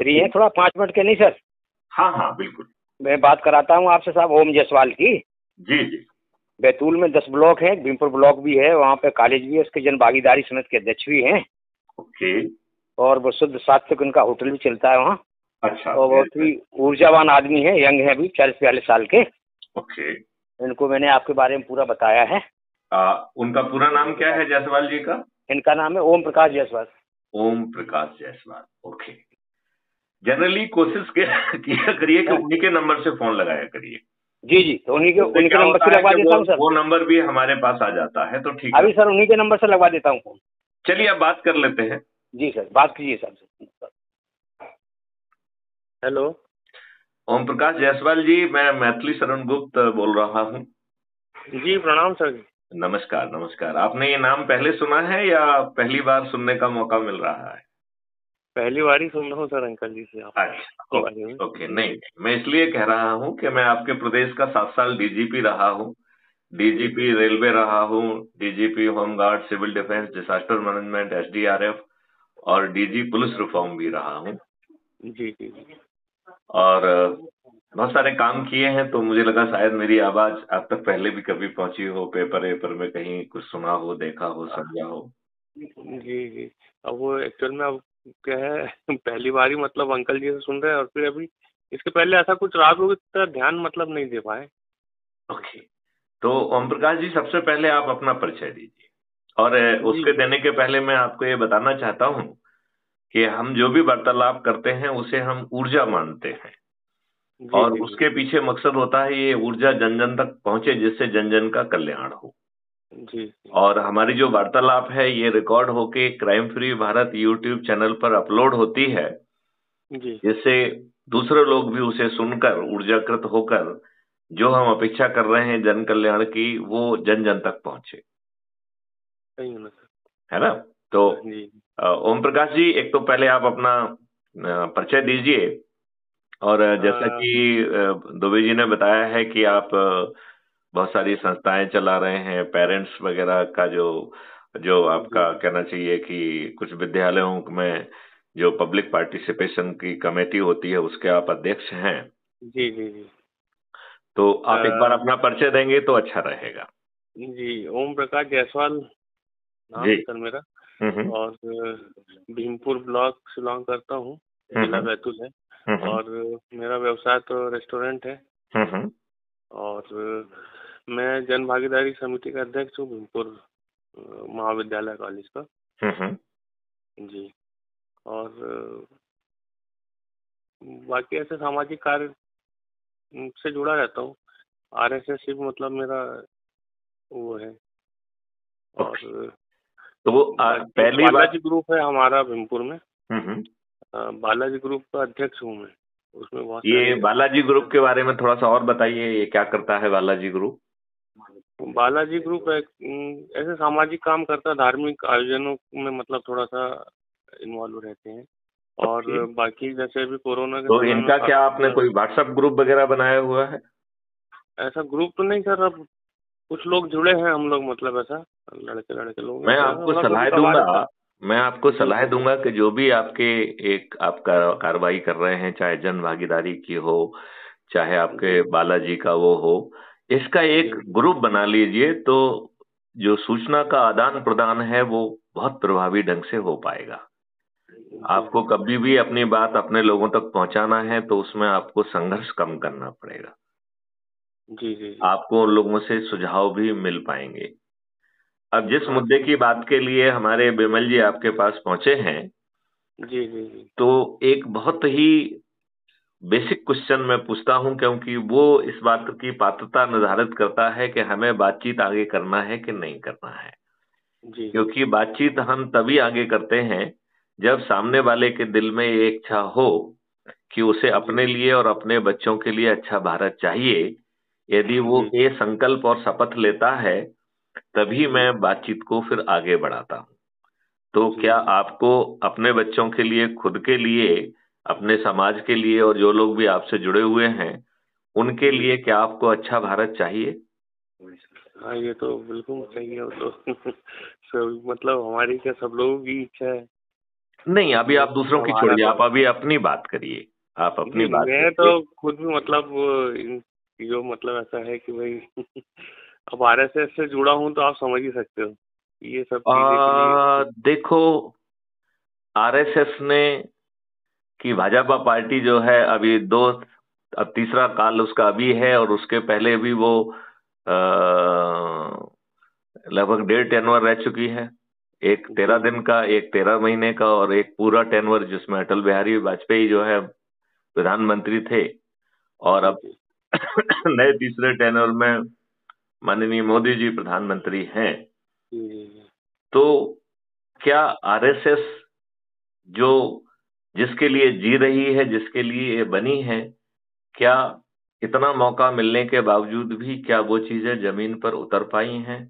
Free है थोड़ा 5 minute के? नहीं सर, हाँ हाँ बिल्कुल। मैं बात कराता हूँ आपसे साहब ओम जायसवाल की। जी जी। बैतूल में 10 ब्लॉक है, भीमपुर ब्लॉक भी है, वहाँ पे कॉलेज भी है, उसके जन भागीदारी समिति के अध्यक्ष भी हैं। ओके। और वो शुद्ध सात्विक उनका होटल भी चलता है वहाँ। अच्छा। और बहुत ही ऊर्जावान आदमी है, यंग है, अभी 40-42 साल के। ओके। इनको मैंने आपके बारे में पूरा बताया है। उनका पूरा नाम क्या है जायसवाल जी का? इनका नाम है ओम प्रकाश जायसवाल। ओम प्रकाश जायसवाल। ओके। जनरली कोशिश किया करिए कि उन्हीं के नंबर से फोन लगाया करिए। जी जी, तो उन्हीं उससे के क्या नंबर होता से है लगवा कि देता हूँ सर। वो नंबर भी हमारे पास आ जाता है, तो ठीक है। अभी सर उन्हीं के नंबर से लगवा देता हूँ फोन। चलिए अब बात कर लेते हैं। जी सर, बात कीजिए सर। हेलो। ओम प्रकाश जायसवाल जी, मैं मैथिली शरण गुप्त बोल रहा हूँ। जी प्रणाम सर जी। नमस्कार नमस्कार। आपने ये नाम पहले सुना है या पहली बार सुनने का मौका मिल रहा है? पहली बार ही सुन रहा हूँ सर अंकल जी से अच्छा, आपके बारे में। ओके। नहीं, मैं इसलिए कह रहा हूँ कि मैं आपके प्रदेश का 7 साल डीजीपी रहा हूँ, डीजीपी रेलवे रहा हूँ, DGP home guard, civil defence, disaster management, SDRF और डीजी पुलिस रिफॉर्म भी रहा हूँ। जी जी जी। और बहुत सारे काम किए हैं, तो मुझे लगा शायद मेरी आवाज आप तक पहले भी कभी पहुंची हो, पेपर वेपर में कहीं कुछ सुना हो, देखा हो, समझा हो। जी जी। अब वो एक्चुअल में अब क्या है, पहली बार ही मतलब अंकल जी से सुन रहे हैं, और फिर अभी इसके पहले ऐसा कुछ राग को इतना ध्यान मतलब नहीं दे पाए। ओके। तो ओम प्रकाश जी, सबसे पहले आप अपना परिचय दीजिए। और जी उसके देने के पहले मैं आपको ये बताना चाहता हूँ कि हम जो भी वार्तालाप करते हैं उसे हम ऊर्जा मानते हैं, जी और जी जी उसके पीछे मकसद होता है ये ऊर्जा जन जन तक पहुंचे, जिससे जन जन का कल्याण हो। जी जी और हमारी जो वार्तालाप है ये रिकॉर्ड होके crime free Bharat YouTube channel पर अपलोड होती है, जी। जिससे दूसरे लोग भी उसे सुनकर ऊर्जाकृत होकर जो हम अपेक्षा कर रहे हैं जन कल्याण की, वो जन जन तक पहुंचे। सही है ना सर। है ना? तो जी ओम प्रकाश जी, एक तो पहले आप अपना परिचय दीजिए। और जैसा अ, कि दुबे जी ने बताया है कि आप बहुत सारी संस्थाएं चला रहे हैं, पेरेंट्स वगैरह का जो जो जी आपका कहना चाहिए कि कुछ विद्यालयों में जो पब्लिक पार्टिसिपेशन की कमेटी होती है उसके आप अध्यक्ष हैं। जी जी जी। तो आप एक बार अ, अपना परिचय देंगे तो अच्छा रहेगा। जी, ओम प्रकाश जायसवाल नाम जी। है सर मेरा। हम्म। और भीमपुर ब्लॉक से बिलोंग करता हूँ, जिला हम्म। बैतूल है। हम्म। और मेरा व्यवसाय तो रेस्टोरेंट है। हम्म। और मैं जन भागीदारी समिति का अध्यक्ष हूँ भीमपुर महाविद्यालय कॉलेज का। हम्म। जी। और बाकी ऐसे सामाजिक कार्य से जुड़ा रहता हूँ। आरएसएस भी मतलब मेरा वो है। ओके। और तो वो बाकी पहली बात। बालाजी ग्रुप है हमारा भीमपुर में। हम्म। बालाजी ग्रुप का अध्यक्ष हूँ मैं। उसमें बहुत ये सारे बालाजी ग्रुप के बारे में थोड़ा सा और बताइए, ये क्या करता है बालाजी ग्रुप? बालाजी ग्रुप एक ऐसे सामाजिक काम करता है, धार्मिक आयोजनों में मतलब थोड़ा सा इन्वॉल्व रहते हैं। और ओके। बाकी जैसे अभी कोरोना के तो समय में इनका क्या काफी आपने कोई व्हाट्सएप ग्रुप वगैरह बनाया हुआ है? ऐसा ग्रुप तो नहीं सर। अब कुछ लोग जुड़े हैं हम लोग, मतलब ऐसा लड़के लड़के लोग हैं, मैं तो ऐसा आपको मतलब कभी सलाह कभार दूंगा। ऐसा। मैं आपको जी सलाह जी दूंगा कि जो भी आपके एक आप कार्रवाई कर रहे हैं, चाहे जन भागीदारी की हो, चाहे आपके जी बालाजी का वो हो, इसका एक जी ग्रुप बना लीजिए, तो जो सूचना का आदान प्रदान है वो बहुत प्रभावी ढंग से हो पाएगा। जी आपको कभी भी अपनी बात अपने लोगों तक पहुंचाना है तो उसमें आपको संघर्ष कम करना पड़ेगा। जी जी जी। आपको उन लोगों से सुझाव भी मिल पाएंगे। अब जिस हाँ मुद्दे सर। की बात के लिए हमारे बिमल जी आपके पास पहुंचे हैं, जी जी जी तो एक बहुत ही बेसिक क्वेश्चन मैं पूछता हूं, क्योंकि वो इस बात की पात्रता निर्धारित करता है कि हमें बातचीत आगे करना है कि नहीं करना है। जी क्योंकि बातचीत हम तभी आगे करते हैं जब सामने वाले के दिल में ये इच्छा हो कि उसे जी अपने लिए और अपने बच्चों के लिए अच्छा भारत चाहिए। यदि वो जी ये संकल्प और शपथ लेता है, तभी जी मैं बातचीत को फिर आगे बढ़ाता हूं। तो जी क्या जी। आपको अपने बच्चों के लिए, खुद के लिए, अपने समाज के लिए और जो लोग भी आपसे जुड़े हुए हैं उनके जी लिए, क्या आपको अच्छा भारत चाहिए? हाँ, ये तो बिल्कुल सही है। वो तो सब मतलब हमारी क्या, सब लोगों की इच्छा है। नहीं, अभी आप दूसरों की हमारा छोड़िए, तो आप अभी अपनी बात करिए, आप अपनी जी, बात मैं तो करिए। खुद भी मतलब इन चीज़ों मतलब ऐसा है कि भाई अब आरएसएस से जुड़ा हूँ तो आप समझ ही सकते हो ये सब चीज़ें के लिए। देखो, आरएसएस ने कि भाजपा पार्टी जो है अभी दो, अब तीसरा काल उसका अभी है, और उसके पहले भी वो अ, लगभग 1.5 टेनवर रह चुकी है। एक जी 13 दिन का, एक 13 महीने का, और एक पूरा टेनवर जिसमें अटल बिहारी वाजपेयी जो है प्रधानमंत्री थे। और जी अब जी नए तीसरे टेनवर में माननीय मोदी जी प्रधानमंत्री हैं। जी जी जी। तो क्या आरएसएस जो जिसके लिए जी रही है, जिसके लिए ये बनी है, क्या इतना मौका मिलने के बावजूद भी क्या वो चीजें जमीन पर उतर पाई हैं?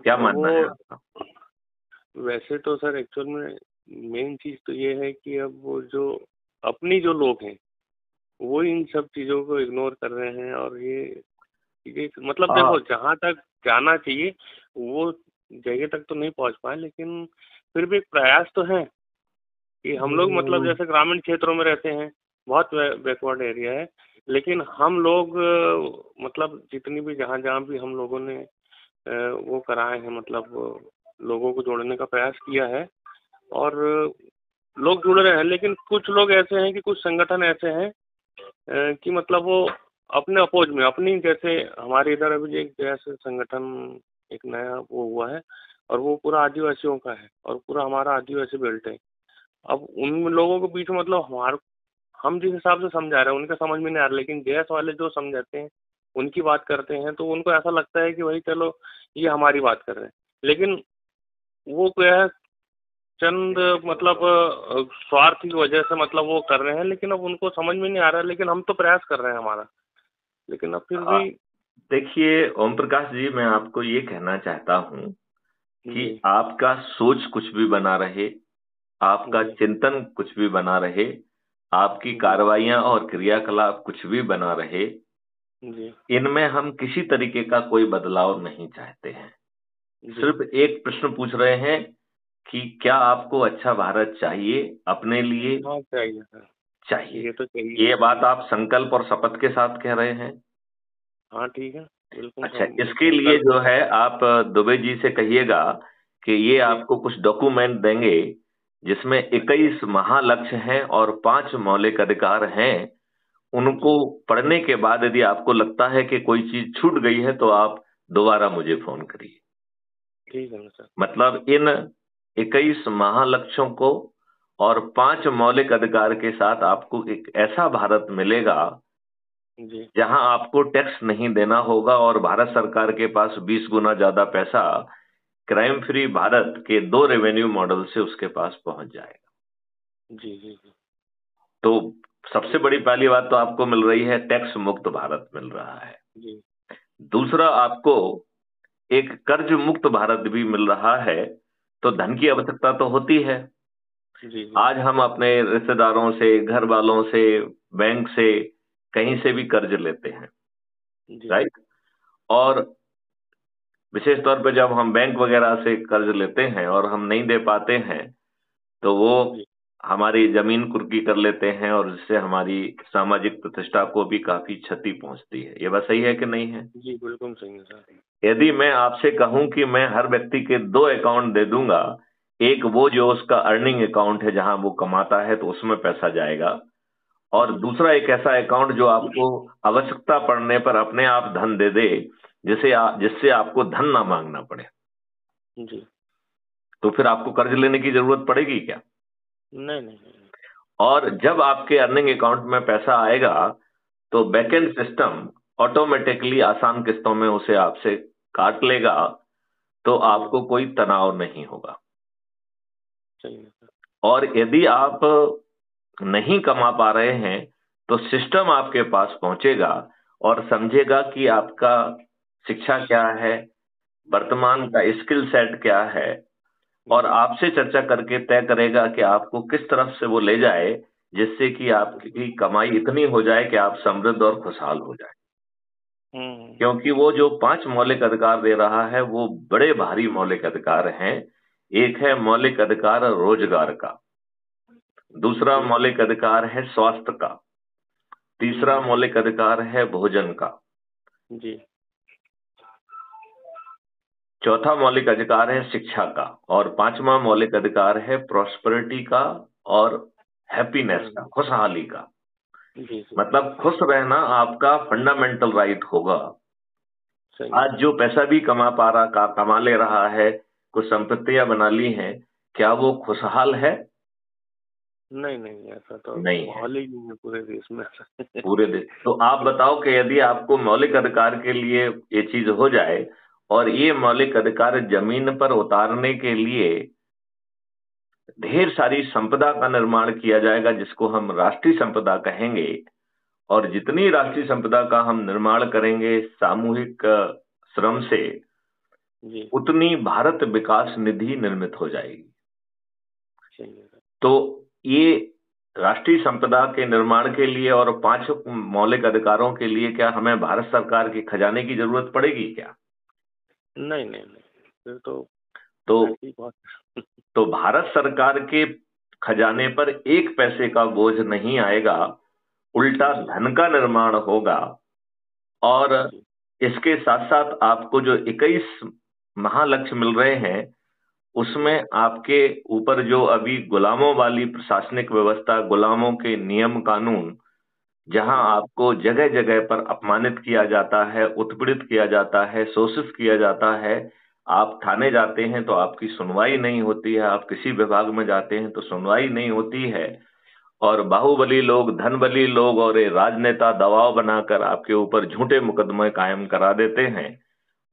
क्या मानना है वो आपका? वैसे तो सर एक्चुअल में मेन चीज़ तो ये है कि अब वो जो अपनी जो लोग हैं वो इन सब चीज़ों को इग्नोर कर रहे हैं, और ये मतलब हाँ। देखो जहाँ तक जाना चाहिए वो जगह तक तो नहीं पहुँच पाए, लेकिन फिर भी एक प्रयास तो है कि हम लोग मतलब जैसे ग्रामीण क्षेत्रों में रहते हैं, बहुत बैकवर्ड एरिया है, लेकिन हम लोग मतलब जितनी भी जहाँ जहाँ भी हम लोगों ने वो कराए हैं मतलब लोगों को जोड़ने का प्रयास किया है, और लोग जुड़ रहे हैं, लेकिन कुछ लोग ऐसे हैं कि कुछ संगठन ऐसे हैं कि मतलब वो अपने अपोज में अपनी जैसे हमारे इधर अभी एक जैसे संगठन एक नया वो हुआ है, और वो पूरा आदिवासियों का है और पूरा हमारा आदिवासी बेल्ट है। अब उन लोगों के बीच में मतलब हमारे हम जिस हिसाब से समझा रहे हैं उनका समझ में नहीं आ रहा, लेकिन जैस वाले जो समझाते हैं उनकी बात करते हैं तो उनको ऐसा लगता है कि भाई चलो ये हमारी बात कर रहे हैं, लेकिन वो क्या है चंद मतलब स्वार्थ की वजह से मतलब वो कर रहे हैं, लेकिन अब उनको समझ में नहीं आ रहा है, लेकिन हम तो प्रयास कर रहे हैं हमारा, लेकिन अब फिर आ, भी। देखिए ओम प्रकाश जी, मैं आपको ये कहना चाहता हूँ कि जी आपका सोच कुछ भी बना रहे, आपका जी चिंतन कुछ भी बना रहे, आपकी जी कार्रवाइयां और क्रियाकलाप कुछ भी बना रहे, जी इनमें हम किसी तरीके का कोई बदलाव नहीं चाहते हैं। जी। सिर्फ एक प्रश्न पूछ रहे हैं कि क्या आपको अच्छा भारत चाहिए, अपने लिए हाँ चाहिए सर, चाहिए? ये तो चाहिए। ये बात आप संकल्प और शपथ के साथ कह रहे हैं? हाँ ठीक है, बिल्कुल अच्छा, हम इसके लिए संकल्प। जो है आप दुबे जी से कहिएगा कि ये जी आपको कुछ डॉक्यूमेंट देंगे जिसमें अच्छा। 21 महालक्ष्य हैं और 5 मौलिक अधिकार हैं। उनको जी पढ़ने के बाद यदि आपको लगता है कि कोई चीज छूट गई है तो आप दोबारा मुझे फोन करिए। ठीक है ना सर। मतलब इन 21 महालक्ष्यों को और 5 मौलिक अधिकार के साथ आपको एक ऐसा भारत मिलेगा जी जहां आपको टैक्स नहीं देना होगा, और भारत सरकार के पास 20 गुना ज्यादा पैसा क्राइम फ्री भारत के 2 रेवेन्यू मॉडल से उसके पास पहुंच जाएगा। जी जी जी तो सबसे बड़ी पहली बात तो आपको मिल रही है, टैक्स मुक्त भारत मिल रहा है। जी दूसरा, आपको एक कर्ज मुक्त भारत भी मिल रहा है। तो धन की आवश्यकता तो होती है। जी जी आज हम अपने रिश्तेदारों से, घर वालों से, बैंक से, कहीं से भी कर्ज लेते हैं, जी राइट? और विशेष तौर पे जब हम बैंक वगैरह से कर्ज लेते हैं और हम नहीं दे पाते हैं, तो वो जी हमारी जमीन कुर्की कर लेते हैं, और जिससे हमारी सामाजिक प्रतिष्ठा को भी काफी क्षति पहुंचती है। ये बात सही है कि नहीं है? जी बिल्कुल सही है सर। यदि मैं आपसे कहूं कि मैं हर व्यक्ति के 2 अकाउंट दे दूंगा, एक वो जो उसका अर्निंग अकाउंट है जहां वो कमाता है तो उसमें पैसा जाएगा, और जी दूसरा एक ऐसा अकाउंट जो आपको आवश्यकता पड़ने पर अपने आप धन दे दे, जिससे आपको धन ना मांगना पड़े, जी। तो फिर आपको कर्ज लेने की जरूरत पड़ेगी क्या? नहीं नहीं नहीं। और जब आपके अर्निंग अकाउंट में पैसा आएगा तो जी बैकएंड सिस्टम ऑटोमेटिकली आसान किस्तों में उसे आपसे काट लेगा, तो जी आपको कोई तनाव नहीं होगा। सही है सर। और यदि आप नहीं कमा पा रहे हैं तो सिस्टम आपके पास पहुंचेगा और समझेगा कि आपका शिक्षा क्या है, वर्तमान का हम्म। स्किल सेट क्या है, और जी आपसे चर्चा करके तय करेगा कि आपको किस तरफ से वो ले जाए, जिससे कि आपकी कमाई इतनी हो जाए कि आप समृद्ध और खुशहाल हो जाए। हम्म। क्योंकि वो जो 5 मौलिक अधिकार दे रहा है वो बड़े भारी मौलिक अधिकार हैं। एक है मौलिक अधिकार रोजगार का, दूसरा मौलिक अधिकार है स्वास्थ्य का, तीसरा मौलिक अधिकार है भोजन का, जी चौथा मौलिक अधिकार है शिक्षा का, और पांचवा मौलिक अधिकार है प्रॉस्पेरिटी का और हैप्पीनेस का, खुशहाली का। जी जी मतलब खुश रहना आपका फंडामेंटल राइट होगा। सही। आज जो पैसा भी कमा ले रहा है, कुछ संपत्तियां बना ली हैं, क्या वो खुशहाल है? नहीं नहीं, ऐसा तो नहीं है माहौल ही नहीं है पूरे देश में। पूरे देश। तो आप बताओ कि यदि आपको मौलिक अधिकार के लिए ये चीज हो जाए और ये मौलिक अधिकार जमीन पर उतारने के लिए ढेर सारी संपदा का निर्माण किया जाएगा, जिसको हम राष्ट्रीय संपदा कहेंगे, और जितनी राष्ट्रीय संपदा का हम निर्माण करेंगे सामूहिक श्रम से, जी उतनी भारत विकास निधि निर्मित हो जाएगी। सही है सर। तो ये राष्ट्रीय संपदा के निर्माण के लिए और 5 मौलिक अधिकारों के लिए क्या हमें भारत सरकार के खजाने की जरूरत पड़ेगी क्या? नहीं नहीं नहीं, फिर तो ऐसी बहुत। तो भारत सरकार के खजाने पर एक पैसे का बोझ नहीं आएगा, उल्टा धन का निर्माण होगा। और जी इसके साथ साथ आपको जो 21 महालक्ष्य मिल रहे हैं, उसमें आपके ऊपर जो अभी गुलामों वाली प्रशासनिक व्यवस्था, गुलामों के नियम कानून, जहां आपको जगह जगह पर अपमानित किया जाता है, उत्पीड़ित किया जाता है, शोषित किया जाता है, आप थाने जाते हैं तो आपकी सुनवाई नहीं होती है, आप किसी विभाग में जाते हैं तो सुनवाई नहीं होती है, और बाहुबली लोग, धनबली लोग और ये राजनेता दबाव बनाकर आपके ऊपर झूठे मुकदमे कायम करा देते हैं,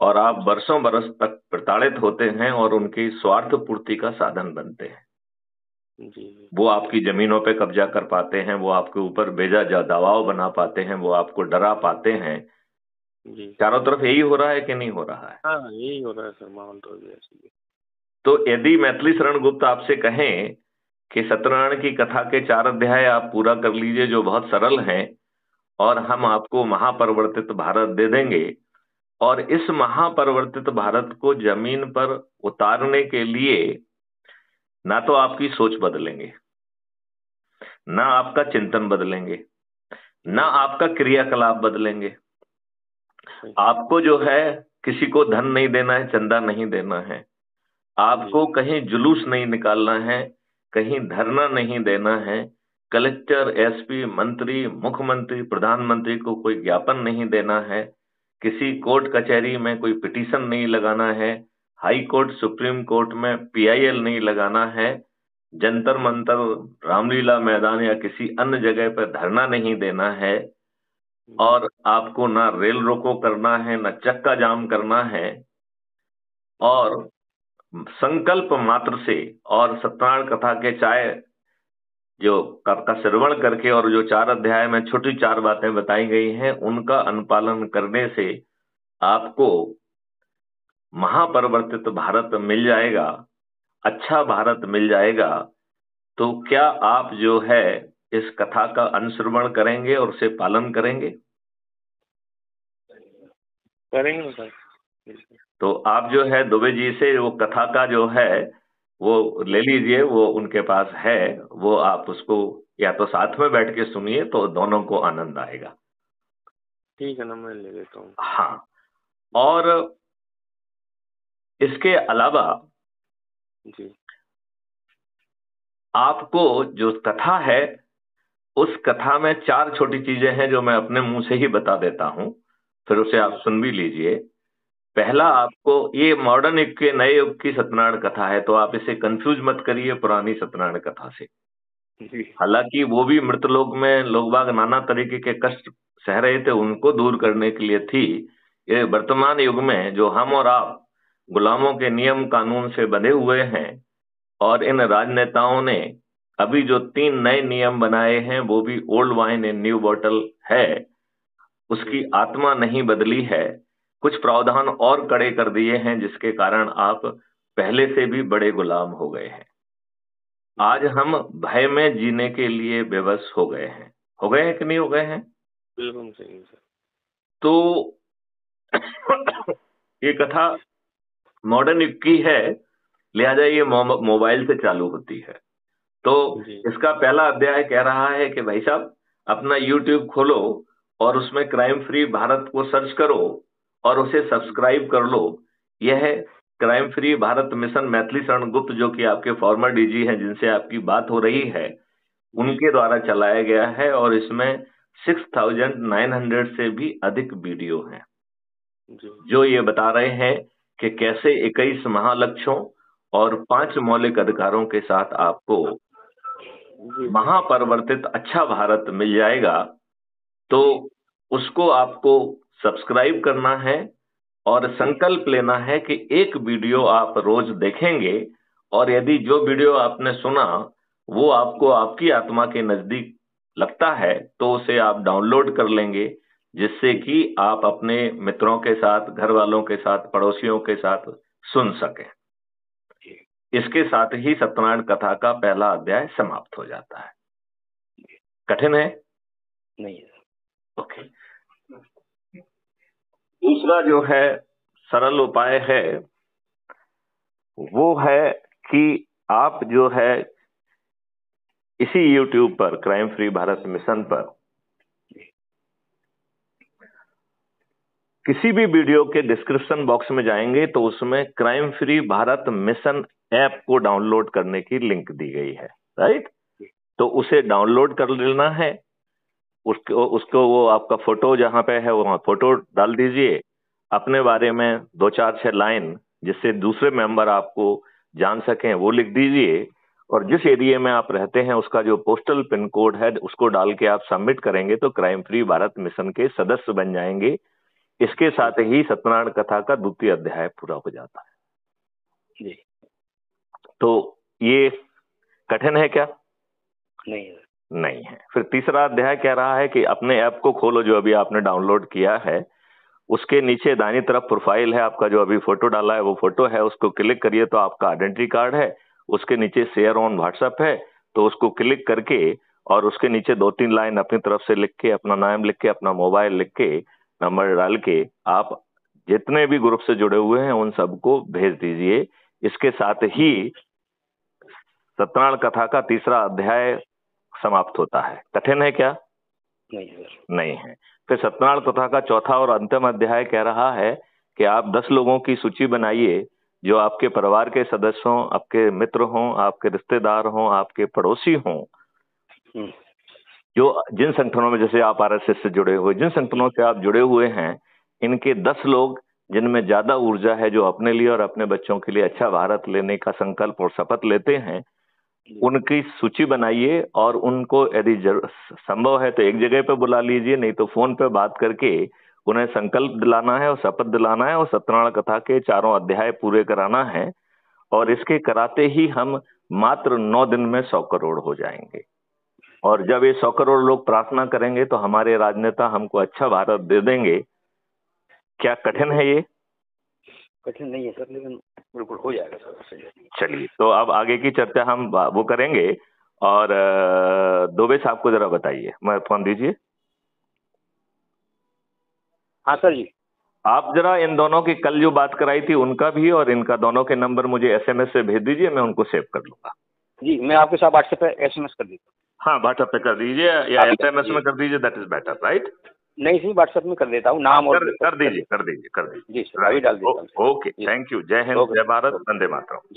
और आप बरसों बरस तक प्रताड़ित होते हैं और उनकी स्वार्थ पूर्ति का साधन बनते हैं। जी जी वो आपकी जमीनों पे कब्जा कर पाते हैं, वो आपके ऊपर बेजा दबाव बना पाते हैं, वो आपको डरा पाते हैं। जी। चारों तरफ यही हो रहा है कि नहीं हो रहा है? हाँ यही हो रहा है सर, माहौल तो अभी ऐसी है। तो यदि मैथिली शरण गुप्त आपसे कहें कि सत्यनारायण की कथा के 4 अध्याय आप पूरा कर लीजिए जो बहुत सरल हैं, और हम आपको महापरिवर्तित भारत दे देंगे, और इस महापरिवर्तित भारत को जमीन पर उतारने के लिए ना तो आपकी सोच बदलेंगे, ना आपका चिंतन बदलेंगे, ना आपका क्रियाकलाप बदलेंगे, आपको जो है किसी को धन नहीं देना है, चंदा नहीं देना है, आपको कहीं जुलूस नहीं निकालना है, कहीं धरना नहीं देना है, कलेक्टर, एसपी, मंत्री, मुख्यमंत्री, प्रधानमंत्री को कोई ज्ञापन नहीं देना है, किसी कोर्ट कचहरी में कोई पिटीशन नहीं लगाना है, हाई कोर्ट, सुप्रीम कोर्ट में पीआईएल नहीं लगाना है, जंतर मंतर, रामलीला मैदान या किसी अन्य जगह पर धरना नहीं देना है, और आपको ना रेल रोको करना है, ना चक्का जाम करना है, और संकल्प मात्र से और सत्यनारायण कथा के चाय जो का श्रवण करके और जो 4 अध्याय में छोटी 4 बातें बताई गई हैं, उनका अनुपालन करने से आपको महापरिवर्तित भारत मिल जाएगा, अच्छा भारत मिल जाएगा। तो क्या आप जो है इस कथा का अनुश्रवण करेंगे और उसे पालन करेंगे? करेंगे सर। तो आप जो है दुबे जी से वो कथा का जो है वो ले लीजिए, वो उनके पास है, वो आप उसको या तो साथ में बैठ के सुनिए तो दोनों को आनंद आएगा। ठीक है ना, मैं ले लेता हूँ। हाँ, और इसके अलावा जी आपको जो कथा है, उस कथा में 4 छोटी चीजें हैं जो मैं अपने मुंह से ही बता देता हूं, फिर उसे आप सुन भी लीजिए। पहला, आपको ये मॉडर्न युग के नए युग की सत्यनारायण कथा है, तो आप इसे कंफ्यूज मत करिए पुरानी सत्यनारायण कथा से। जी हालांकि वो भी मृतलोक में लोग बाग नाना तरीके के कष्ट सह रहे थे, उनको दूर करने के लिए थी। ये वर्तमान युग में जो हम और आप गुलामों के नियम कानून से बंधे हुए हैं, और इन राजनेताओं ने अभी जो 3 नए नियम बनाए हैं, वो भी old wine in new bottle है, उसकी आत्मा नहीं बदली है। कुछ प्रावधान और कड़े कर दिए हैं, जिसके कारण आप पहले से भी बड़े गुलाम हो गए हैं। आज हम भय में जीने के लिए बेबस हो गए हैं कि नहीं हो गए हैं? बिल्कुल सही है सर। तो ये कथा मॉडर्न युग की है, लिहाजा ये मोबाइल से चालू होती है। तो इसका पहला अध्याय कह रहा है कि भाई साहब अपना यूट्यूब खोलो और उसमें क्राइम फ्री भारत को सर्च करो और उसे सब्सक्राइब कर लो। यह crime free Bharat mission Maithili Sharan Gupt, जो कि आपके फॉर्मर डीजी हैं जिनसे आपकी बात हो रही है, उनके द्वारा चलाया गया है और इसमें 6900 से भी अधिक वीडियो हैं जो ये बता रहे हैं कि कैसे 21 महालक्ष्यों और 5 मौलिक अधिकारों के साथ आपको महापरिवर्तित अच्छा भारत मिल जाएगा। तो उसको आपको सब्सक्राइब करना है और संकल्प लेना है कि एक वीडियो आप रोज देखेंगे और यदि जो वीडियो आपने सुना वो आपको आपकी आत्मा के नजदीक लगता है तो उसे आप डाउनलोड कर लेंगे, जिससे कि आप अपने मित्रों के साथ, घर वालों के साथ, पड़ोसियों के साथ सुन सकें। इसके साथ ही सत्यनारायण कथा का पहला अध्याय समाप्त हो जाता है। कठिन है? नहीं। ओके। दूसरा जो है सरल उपाय है वो है कि आप जो है इसी YouTube पर क्राइम फ्री भारत मिशन पर किसी भी वीडियो के डिस्क्रिप्शन बॉक्स में जाएंगे तो उसमें crime free Bharat mission app को डाउनलोड करने की लिंक दी गई है, राइट? तो उसे डाउनलोड कर लेना है। उसको वो आपका फोटो जहां पे है वहां फोटो डाल दीजिए, अपने बारे में 2-4-6 लाइन जिससे दूसरे मेंबर आपको जान सकें वो लिख दीजिए और जिस एरिया में आप रहते हैं उसका जो पोस्टल पिन कोड है उसको डाल के आप सबमिट करेंगे तो क्राइम फ्री भारत मिशन के सदस्य बन जाएंगे। इसके साथ ही सत्यनारायण कथा का द्वितीय अध्याय पूरा हो जाता है जी। तो ये कठिन है क्या? नहीं है। फिर तीसरा अध्याय कह रहा है कि अपने ऐप को खोलो जो अभी आपने डाउनलोड किया है, उसके नीचे दाहिनी तरफ प्रोफाइल है आपका, जो अभी फोटो डाला है वो फोटो है, उसको क्लिक करिए तो आपका आइडेंटिटी कार्ड है। उसके नीचे शेयर ऑन व्हाट्सएप है तो उसको क्लिक करके और उसके नीचे 2-3 लाइन अपनी तरफ से लिख के, अपना नाम लिख के, अपना मोबाइल लिख के, नंबर डाल के आप जितने भी ग्रुप से जुड़े हुए हैं उन सबको भेज दीजिए। इसके साथ ही सत्यनारायण कथा का तीसरा अध्याय समाप्त होता है। कठिन है क्या? नहीं है। फिर सत्यनारायण कथा का चौथा और अंतिम अध्याय कह रहा है कि आप 10 लोगों की सूची बनाइए जो आपके परिवार के सदस्य हों, आपके मित्र हों, आपके रिश्तेदार हों, आपके पड़ोसी हों, जो जिन संगठनों में, जैसे आप आरएसएस से जुड़े हुए, जिन संगठनों से आप जुड़े हुए हैं, इनके 10 लोग जिनमें ज्यादा ऊर्जा है, जो अपने लिए और अपने बच्चों के लिए अच्छा भारत लेने का संकल्प और शपथ लेते हैं, उनकी सूची बनाइए और उनको यदि संभव है तो एक जगह पे बुला लीजिए, नहीं तो फोन पे बात करके उन्हें संकल्प दिलाना है और शपथ दिलाना है और सत्यनारायण कथा के 4 अध्याय पूरे कराना है। और इसके कराते ही हम मात्र 9 दिन में 100 करोड़ हो जाएंगे। और जब ये 100 करोड़ लोग प्रार्थना करेंगे तो हमारे राजनेता हमको अच्छा भारत दे देंगे। क्या कठिन है ये? कठिन नहीं है सर, लेकिन बिल्कुल हो जाएगा सर। चलिए, तो अब आगे की चर्चा हम वो करेंगे। और दुबे साहब को जरा बताइए, मैं फोन दीजिए। हाँ सर जी। आप जरा इन दोनों की कल जो बात कराई थी उनका भी और इनका दोनों के नंबर मुझे एसएमएस से भेज दीजिए, मैं उनको सेव कर लूंगा। जी, मैं आपके साथ व्हाट्सएप पे एसएमएस कर देता हूँ। हाँ, व्हाट्सएप पे कर दीजिए या एसएमएस में कर दीजिए, दैट इज बेटर, राइट? नहीं सही, व्हाट्सएप में कर देता हूँ, नाम और कर दीजिए। जी सर, अभी डाल देता हूँ। Okay, thank you. जय हिंद, जय भारत, वंदे मातरम।